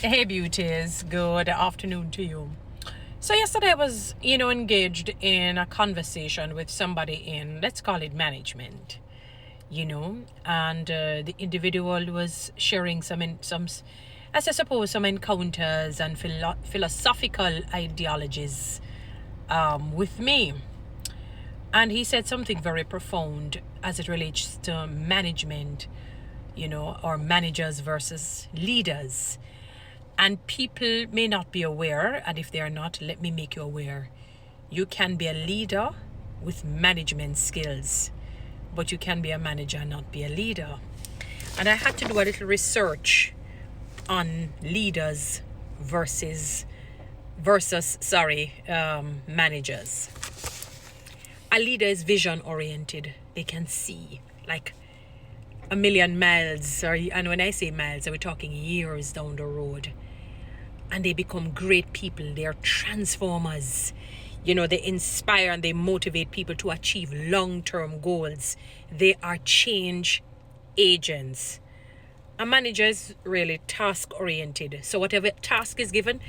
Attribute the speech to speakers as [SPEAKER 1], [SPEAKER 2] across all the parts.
[SPEAKER 1] Hey beauties, good afternoon to you. So yesterday I was, engaged in a conversation with somebody in, let's call it management, and the individual was sharing as I suppose, some encounters and philosophical ideologies with me. And he said something very profound as it relates to management, or managers versus leaders. And people may not be aware, and if they are not, let me make you aware. You can be a leader with management skills, but you can be a manager and not be a leader. And I had to do a little research on leaders versus managers. A leader is vision oriented. They can see like a million miles, and when I say miles, we're talking years down the road. And they become great people. They are transformers. They inspire and they motivate people to achieve long-term goals. They are change agents. A manager is really task-oriented. So whatever task is given,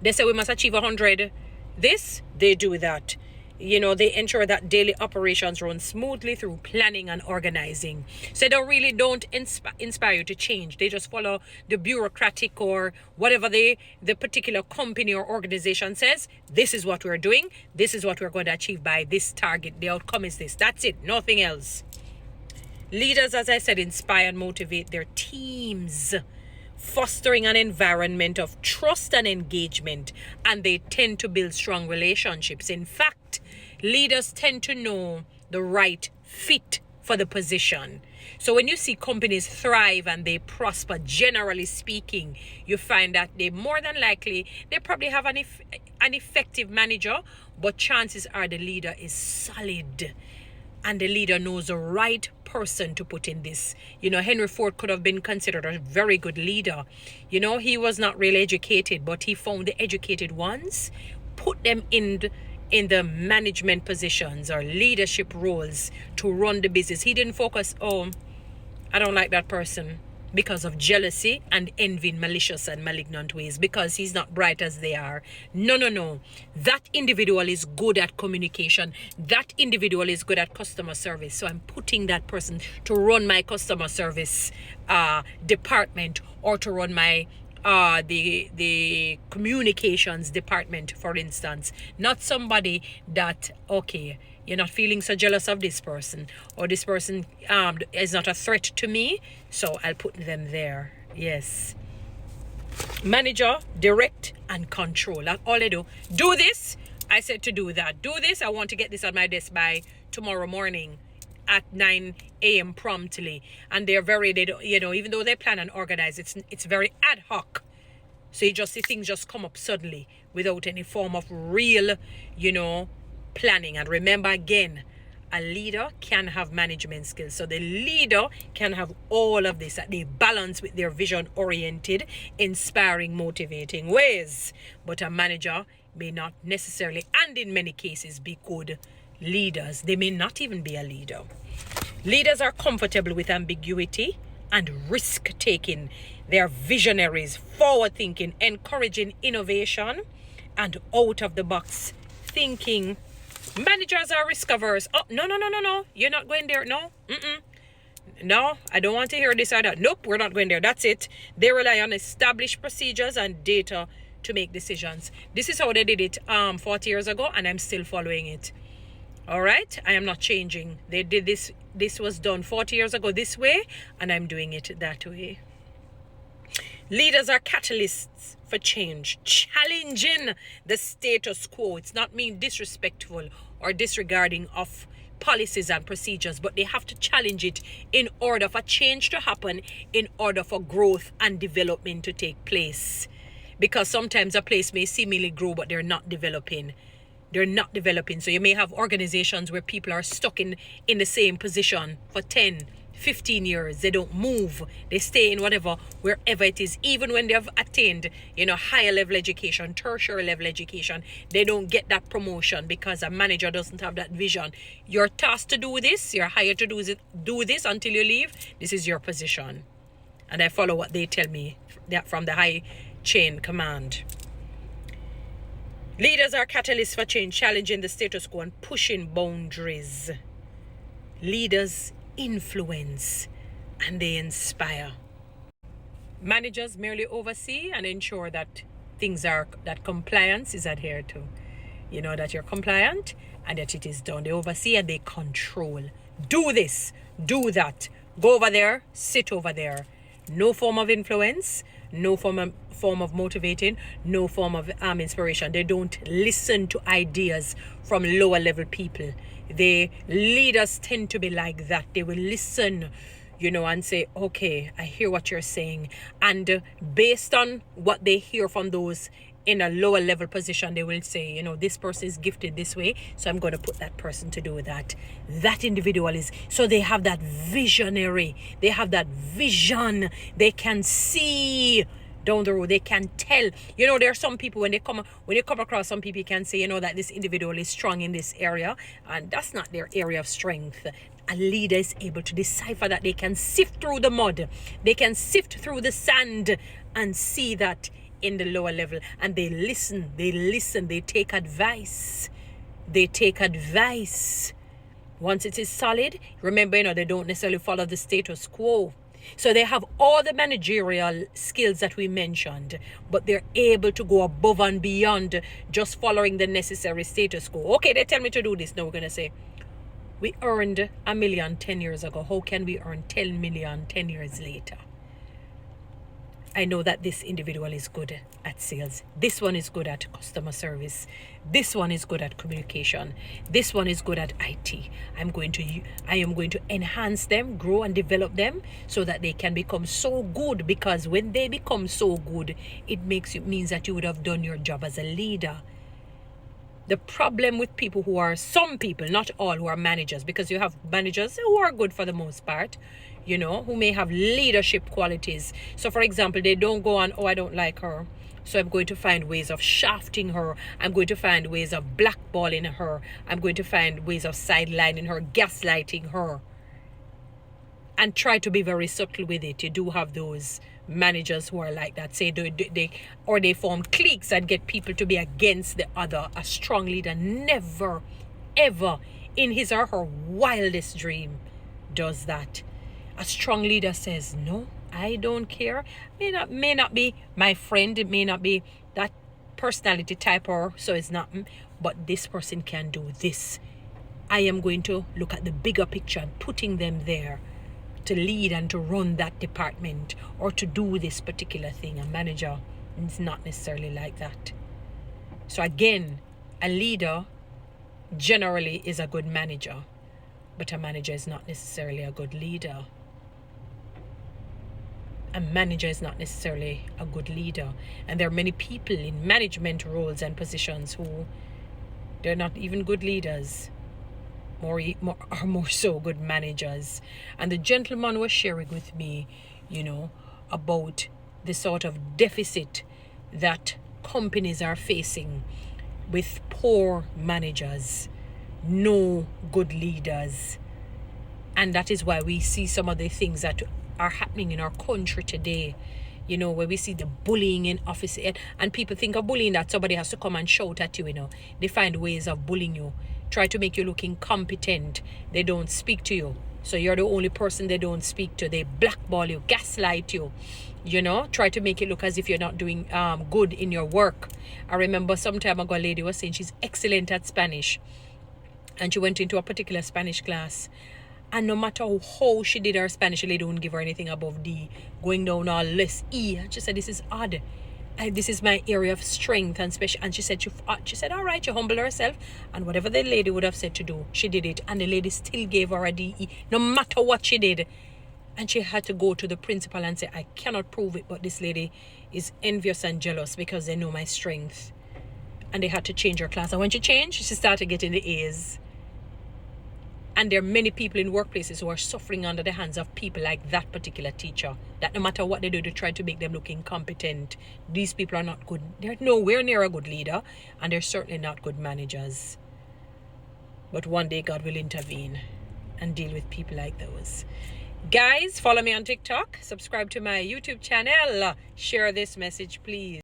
[SPEAKER 1] they say we must achieve 100. This, they do that. They ensure that daily operations run smoothly through planning and organizing. So they don't inspire you to change. They just follow the bureaucratic or whatever the particular company or organization says. This is what we're doing. This is what we're going to achieve by this target. The outcome is this. That's it. Nothing else. Leaders, as I said, inspire and motivate their teams, fostering an environment of trust and engagement, and they tend to build strong relationships. In fact, leaders tend to know the right fit for the position. So when you see companies thrive and they prosper, generally speaking, you find that they probably have an effective manager, but chances are the leader is solid. And the leader knows the right person to put in this. Henry Ford could have been considered a very good leader. He was not really educated, but he found the educated ones, put them in the management positions or leadership roles to run the business. He didn't focus, I don't like that person, because of jealousy and envy in malicious and malignant ways, because he's not bright as they are. No. That individual is good at communication. That individual is good at customer service. So I'm putting that person to run my customer service department, or to run my the communications department, for instance. Not somebody that, okay, you're not feeling so jealous of this person, or this person is not a threat to me, so I'll put them there. Yes. Manager, direct and control. That's all I do. Do this, I said to do that. Do this, I want to get this on my desk by tomorrow morning at 9 a.m. promptly. And even though they plan and organize, it's very ad hoc. So you just see things just come up suddenly without any form of real, planning. And remember again, a leader can have management skills. So the leader can have all of this, that they balance with their vision-oriented, inspiring, motivating ways. But a manager may not necessarily, and in many cases, be good leaders. They may not even be a leader. Leaders are comfortable with ambiguity and risk-taking. They are visionaries, forward-thinking, encouraging innovation and out-of-the-box thinking. Managers are risk-averse. Oh, no. You're not going there. No. No, I don't want to hear this or that. Nope, we're not going there. That's it. They rely on established procedures and data to make decisions. This is how they did it 40 years ago, and I'm still following it. All right, I am not changing. They did this. This was done 40 years ago this way, and I'm doing it that way. Leaders are catalysts for change, challenging the status quo. It's not mean disrespectful or disregarding of policies and procedures, but they have to challenge it in order for change to happen, in order for growth and development to take place. Because sometimes a place may seemingly grow, but they're not developing. So you may have organizations where people are stuck in the same position for 10, 15 years. They don't move. They stay in wherever it is. Even when they have attained, higher level education, tertiary level education, they don't get that promotion because a manager doesn't have that vision. You're tasked to do this. You're hired to do this until you leave. This is your position. And I follow what they tell me from the high chain command. Leaders are catalysts for change, challenging the status quo and pushing boundaries. Leaders influence and they inspire. Managers merely oversee and ensure that that compliance is adhered to. You know, that you're compliant and that it is done. They oversee and they control. Do this, do that. Go over there, sit over there. No form of influence, no form of motivating, no form of inspiration. They don't listen to ideas from lower level people. Leaders tend to be like that. They will listen, you know, and say, okay, I hear what you're saying. And based on what they hear from those in a lower level position, they will say, you know, this person is gifted this way, so I'm going to put that person to do that. That individual is, so they have that visionary, they have that vision, they can see down the road, they can tell. You know, there are some people, when you come across some people, you can say, you know, that this individual is strong in this area, and that's not their area of strength. A leader is able to decipher that. They can sift through the mud, they can sift through the sand and see that in the lower level, and they listen, they take advice. Once it is solid, remember, you know, they don't necessarily follow the status quo. So they have all the managerial skills that we mentioned, but they're able to go above and beyond just following the necessary status quo. Okay, they tell me to do this. Now we're going to say, we earned $1 million 10 years ago. How can we earn 10 million 10 years later? I know that this individual is good at sales. This one is good at customer service. This one is good at communication. This one is good at IT. I am going to enhance them, grow and develop them so that they can become so good, because when they become so good, it means that you would have done your job as a leader. The problem with some people, not all, who are managers, because you have managers who are good for the most part, you know, who may have leadership qualities. So, for example, they don't go on, oh, I don't like her, so I'm going to find ways of shafting her. I'm going to find ways of blackballing her. I'm going to find ways of sidelining her, gaslighting her, and try to be very subtle with it. You do have those managers who are like that. Say they form cliques and get people to be against the other. A strong leader never, ever in his or her wildest dream does that. A strong leader says, no, I don't care. May not be my friend. It may not be that personality type, or so it's not. But this person can do this. I am going to look at the bigger picture and putting them there to lead and to run that department or to do this particular thing. A manager is not necessarily like that. So again, a leader generally is a good manager, but a manager is not necessarily a good leader. A manager is not necessarily a good leader. And there are many people in management roles and positions who they're not even good leaders, more so good managers. And the gentleman was sharing with me, you know, about the sort of deficit that companies are facing with poor managers, no good leaders. And that is why we see some of the things that are happening in our country today, you know, where we see the bullying in office, and people think of bullying that somebody has to come and shout at you, you know. They find ways of bullying you, try to make you look incompetent. They don't speak to you, so you're the only person they don't speak to. They blackball you, gaslight you, you know, try to make it look as if you're not doing good in your work. I remember some time ago a lady was saying she's excellent at Spanish, and she went into a particular Spanish class, and no matter how she did her Spanish, the lady wouldn't give her anything above D, going down all less E. And she said, this is odd. This is my area of strength and special. And she said, all right, she humbled herself. And whatever the lady would have said to do, she did it. And the lady still gave her a DE, no matter what she did. And she had to go to the principal and say, I cannot prove it, but this lady is envious and jealous because they know my strength. And they had to change her class. And when she changed, she started getting the A's. And there are many people in workplaces who are suffering under the hands of people like that particular teacher, that no matter what they do, they try to make them look incompetent. These people are not good. They're nowhere near a good leader, and they're certainly not good managers. But one day God will intervene and deal with people like those. Guys, follow me on TikTok. Subscribe to my YouTube channel. Share this message, please.